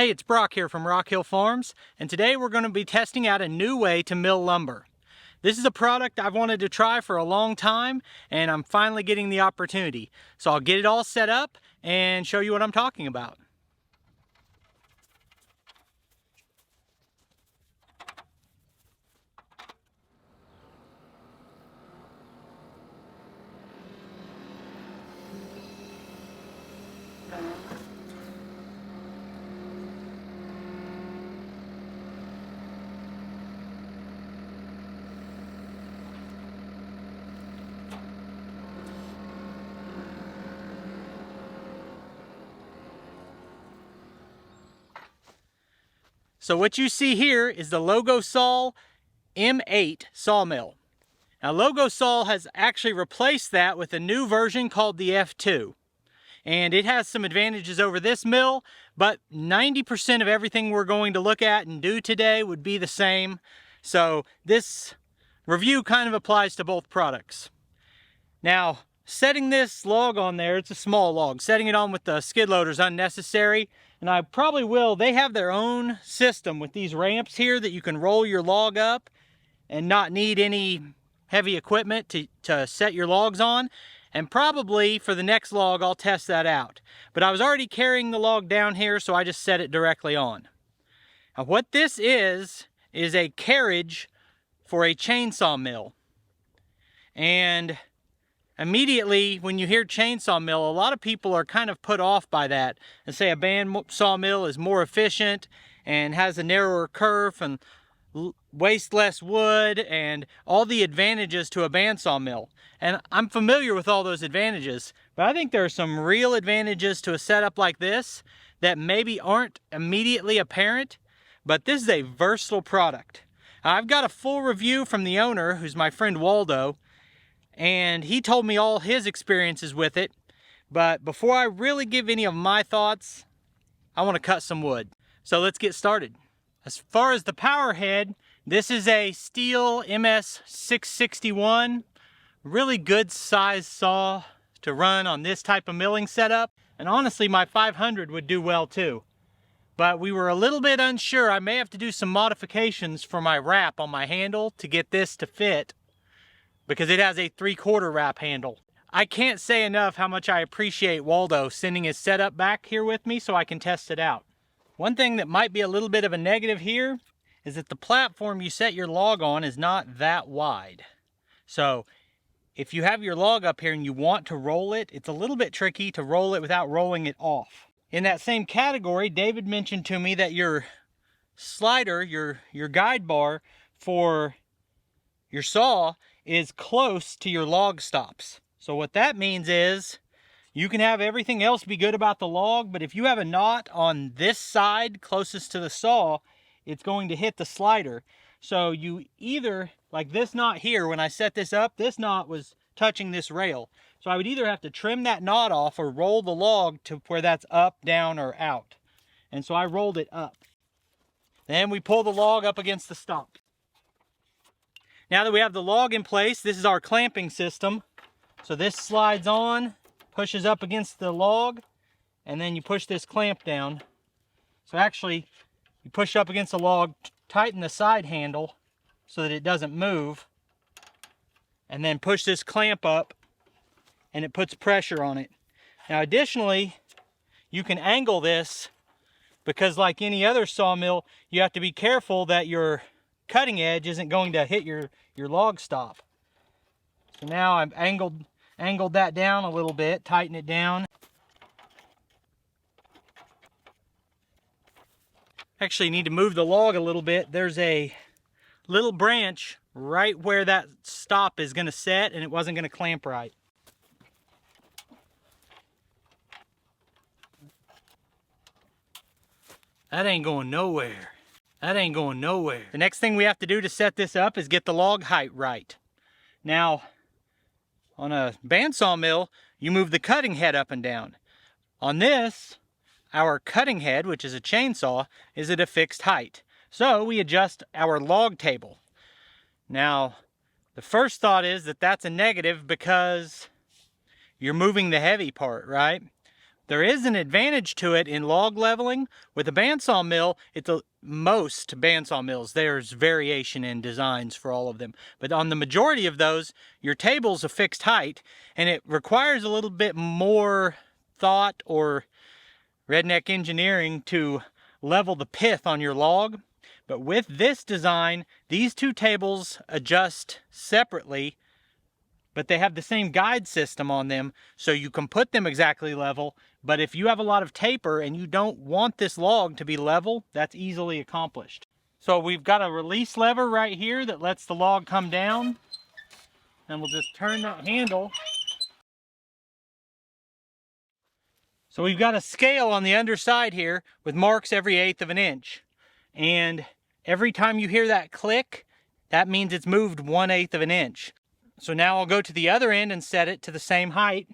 Hey, it's Brock here from Rock Hill Farms, and today we're going to be testing out a new way to mill lumber. This is a product I've wanted to try for a long time, and I'm finally getting the opportunity. So I'll get it all set up and show you what I'm talking about. So what you see here is the Logosol M8 sawmill. Now Logosol has actually replaced that with a new version called the F2. And it has some advantages over this mill, but 90% of everything we're going to look at and do today would be the same. So this review kind of applies to both products. Now, setting this log on there, it's a small log. Setting it on with the skid loader is unnecessary, and I probably will. They have their own system with these ramps here that you can roll your log up and not need any heavy equipment to set your logs on. And probably for the next log, I'll test that out. But I was already carrying the log down here, so I just set it directly on. Now what this is a carriage for a chainsaw mill. And immediately when you hear chainsaw mill, a lot of people are kind of put off by that and say a band sawmill is more efficient and has a narrower curve and waste less wood and all the advantages to a bandsaw mill. And I'm familiar with all those advantages, but I think there are some real advantages to a setup like this that maybe aren't immediately apparent, but this is a versatile product. I've got a full review from the owner, who's my friend Waldo, and he told me all his experiences with it. But before I really give any of my thoughts, I want to cut some wood. So let's get started. As far as the power head, this is a Stihl MS661. Really good size saw to run on this type of milling setup. And honestly, my 500 would do well too. But we were a little bit unsure. I may have to do some modifications for my wrap on my handle to get this to fit, because it has a 3/4 wrap handle. I can't say enough how much I appreciate Waldo sending his setup back here with me so I can test it out. One thing that might be a little bit of a negative here is that the platform you set your log on is not that wide. So if you have your log up here and you want to roll it, it's a little bit tricky to roll it without rolling it off. In that same category, David mentioned to me that your slider, your guide bar for your saw is close to your log stops. So what that means is you can have everything else be good about the log, but if you have a knot on this side closest to the saw, it's going to hit the slider. So you either, like this knot here, when I set this up, this knot was touching this rail. So I would either have to trim that knot off or roll the log to where that's up, down, or out. And so I rolled it up. Then we pull the log up against the stop. Now that we have the log in place, this is our clamping system. So this slides on, pushes up against the log, and then you push this clamp down. So actually, you push up against the log, tighten the side handle so that it doesn't move, and then push this clamp up, and it puts pressure on it. Now additionally, you can angle this, because like any other sawmill, you have to be careful that your cutting edge isn't going to hit your log stop. So now I've angled that down a little bit, tighten it down. Actually need to move the log a little bit. There's a little branch right where that stop is going to set, and it wasn't going to clamp right. That ain't going nowhere. That ain't going nowhere. The next thing we have to do to set this up is get the log height right. Now, on a bandsaw mill, you move the cutting head up and down. On this, our cutting head, which is a chainsaw, is at a fixed height. So we adjust our log table. Now, the first thought is that that's a negative because you're moving the heavy part, right? There is an advantage to it in log leveling. With a bandsaw mill, most bandsaw mills, there's variation in designs for all of them. But on the majority of those, your table's a fixed height, and it requires a little bit more thought or redneck engineering to level the pith on your log. But with this design, these two tables adjust separately, but they have the same guide system on them, so you can put them exactly level. But if you have a lot of taper and you don't want this log to be level, that's easily accomplished. So we've got a release lever right here that lets the log come down, and we'll just turn that handle. So we've got a scale on the underside here with marks every 1/8 of an inch. And every time you hear that click, that means it's moved 1/8 of an inch. So now I'll go to the other end and set it to the same height,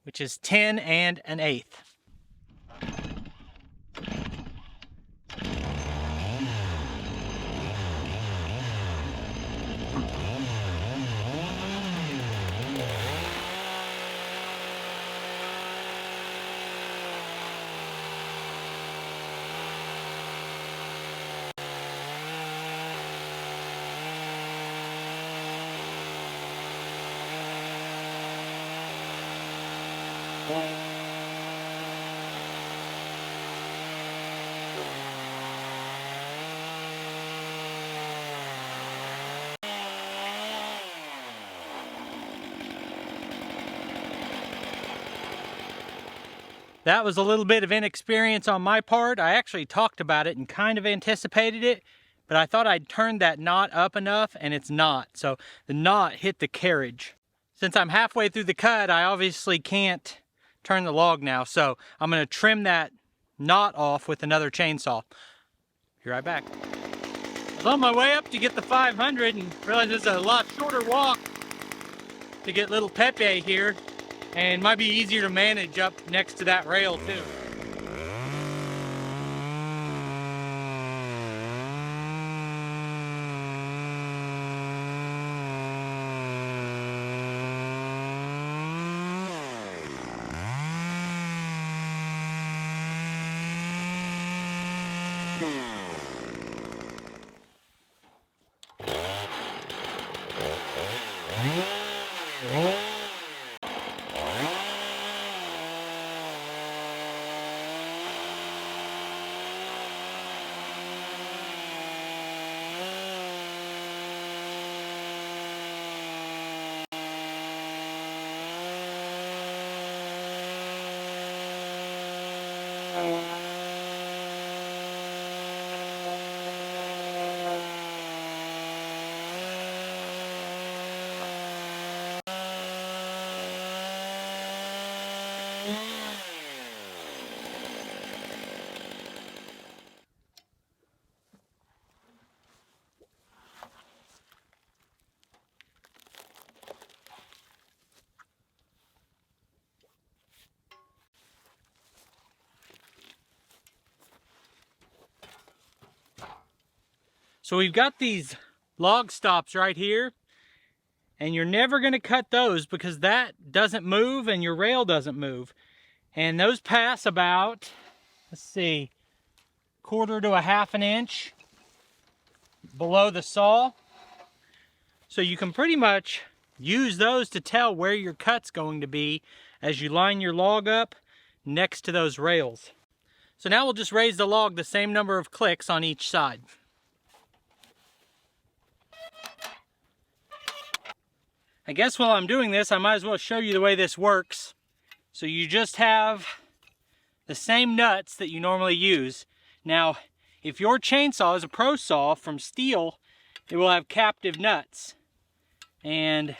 which is 10 1/8. That was a little bit of inexperience on my part. I actually talked about it and kind of anticipated it, but I thought I'd turned that knot up enough, and it's not. So the knot hit the carriage. Since I'm halfway through the cut, I obviously can't turn the log now, so I'm going to trim that knot off with another chainsaw. Be right back. I was on my way up to get the 500 and realized it's a lot shorter walk to get little Pepe here, and it might be easier to manage up next to that rail too. So we've got these log stops right here, and you're never going to cut those because that doesn't move and your rail doesn't move. And those pass about, let's see, 1/4 to 1/2 an inch below the saw. So you can pretty much use those to tell where your cut's going to be as you line your log up next to those rails. So now we'll just raise the log the same number of clicks on each side. I guess while I'm doing this, I might as well show you the way this works. So you just have the same nuts that you normally use. Now, if your chainsaw is a pro saw from steel, it will have captive nuts. And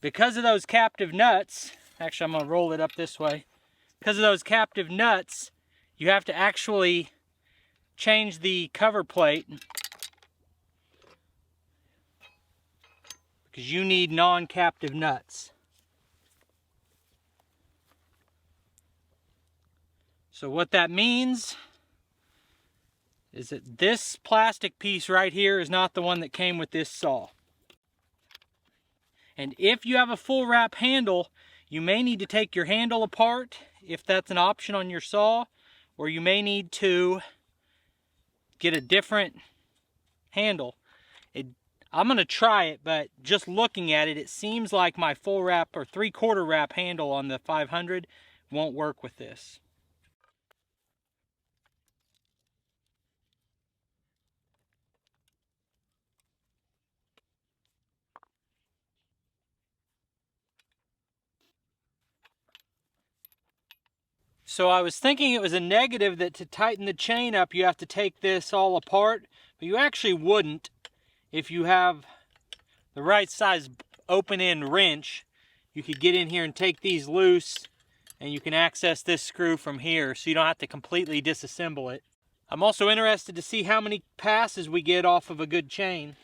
because of those captive nuts, actually I'm going to roll it up this way. Because of those captive nuts, you have to actually change the cover plate, because you need non-captive nuts. So what that means is that this plastic piece right here is not the one that came with this saw. And if you have a full wrap handle, you may need to take your handle apart if that's an option on your saw, or you may need to get a different handle. I'm going to try it, but just looking at it, it seems like my full wrap or 3/4 wrap handle on the 500 won't work with this. So I was thinking it was a negative that to tighten the chain up you have to take this all apart, but you actually wouldn't if you have the right size open-end wrench. You could get in here and take these loose, and you can access this screw from here, so you don't have to completely disassemble it. I'm also interested to see how many passes we get off of a good chain.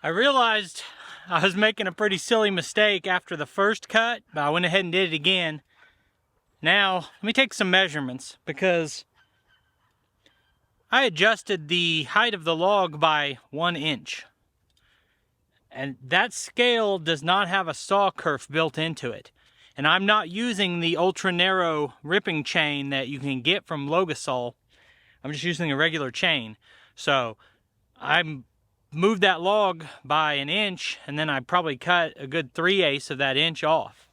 I realized I was making a pretty silly mistake after the first cut, but I went ahead and did it again. Now, let me take some measurements, because I adjusted the height of the log by 1 inch. And that scale does not have a saw kerf built into it. And I'm not using the ultra narrow ripping chain that you can get from Logosol. I'm just using a regular chain. So I moved that log by 1 inch, and then I probably cut a good 3/8 of that inch off.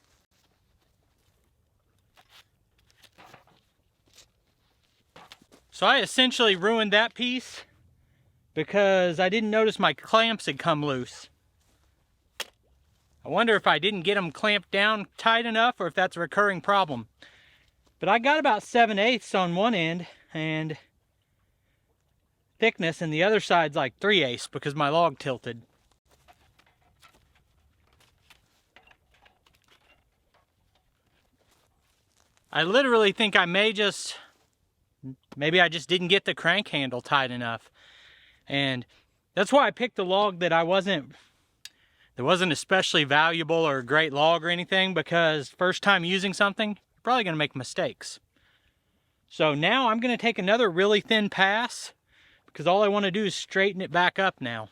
So I essentially ruined that piece because I didn't notice my clamps had come loose. I wonder if I didn't get them clamped down tight enough, or if that's a recurring problem. But I got about 7/8 on one end and thickness, and the other side's like 3/8 because my log tilted. I literally think maybe I just didn't get the crank handle tight enough. And that's why I picked a log that wasn't especially valuable or a great log or anything, because first time using something, you're probably going to make mistakes. So now I'm going to take another really thin pass, because all I want to do is straighten it back up now.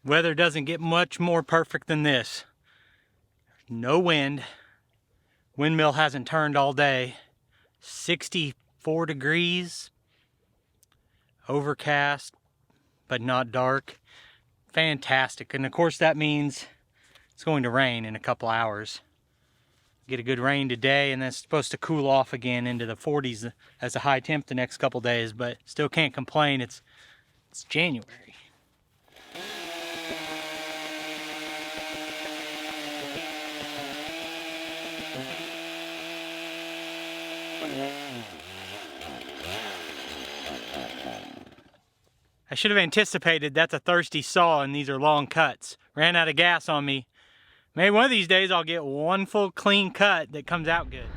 Weather doesn't get much more perfect than this. No wind. Windmill hasn't turned all day. 64 degrees. Overcast, but not dark. Fantastic. And of course that means it's going to rain in a couple hours. Get a good rain today, and then it's supposed to cool off again into the 40s as a high temp the next couple days, but still can't complain. It's January. I should have anticipated that's a thirsty saw and these are long cuts. Ran out of gas on me. Maybe one of these days I'll get one full clean cut that comes out good.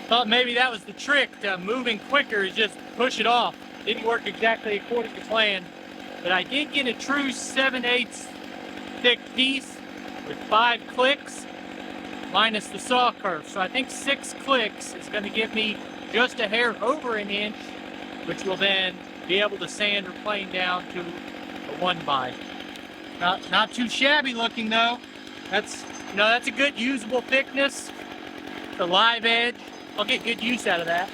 Thought maybe that was the trick to moving quicker, is just push it off. Didn't work exactly according to plan, but I did get a true 7/8 thick piece with 5 clicks minus the saw curve. So I think 6 clicks is going to give me just a hair over an inch, which will then be able to sand or plane down to a 1x. Not too shabby looking though. That's a good usable thickness. The live edge, I'll get good use out of that.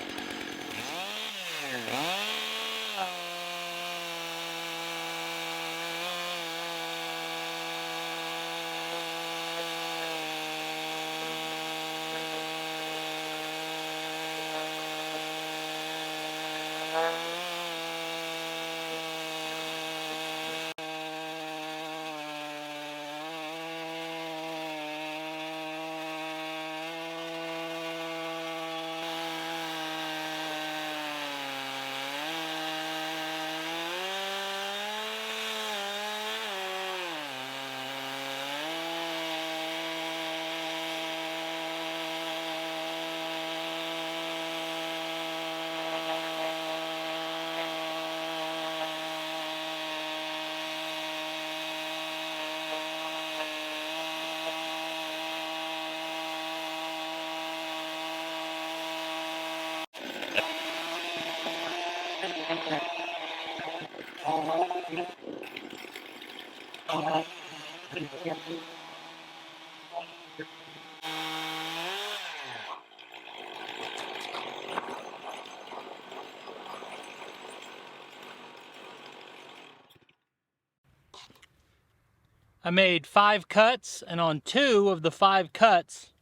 I made 5 cuts, and on 2 of the 5 cuts,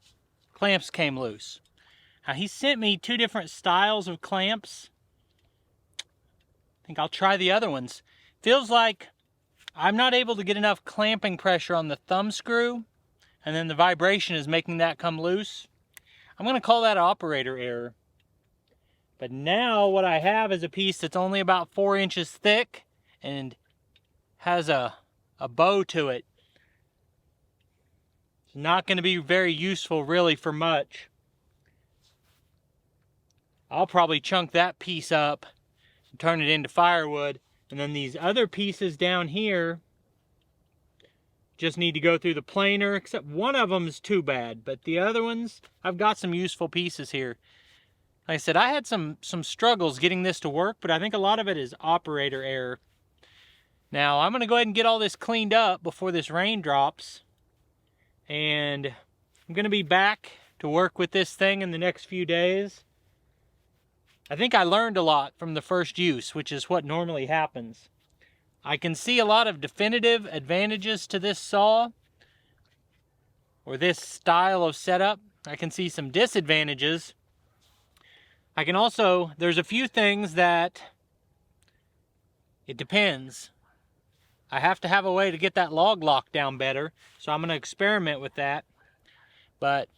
clamps came loose. Now he sent me 2 different styles of clamps. I think I'll try the other ones. Feels like I'm not able to get enough clamping pressure on the thumb screw, and then the vibration is making that come loose. I'm going to call that operator error. But now what I have is a piece that's only about 4 inches thick and has a bow to it. It's not going to be very useful really for much. I'll probably chunk that piece up and turn it into firewood. And then these other pieces down here just need to go through the planer, except one of them is too bad. But the other ones, I've got some useful pieces here. Like I said, I had some struggles getting this to work, but I think a lot of it is operator error. Now, I'm going to go ahead and get all this cleaned up before this rain drops. And I'm going to be back to work with this thing in the next few days. I think I learned a lot from the first use, which is what normally happens. I can see a lot of definitive advantages to this saw, or this style of setup. I can see some disadvantages. I can also, there's a few things that it depends. I have to have a way to get that log lock down better, so I'm going to experiment with that. But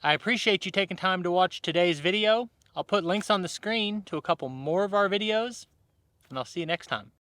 I appreciate you taking time to watch today's video. I'll put links on the screen to a couple more of our videos, and I'll see you next time.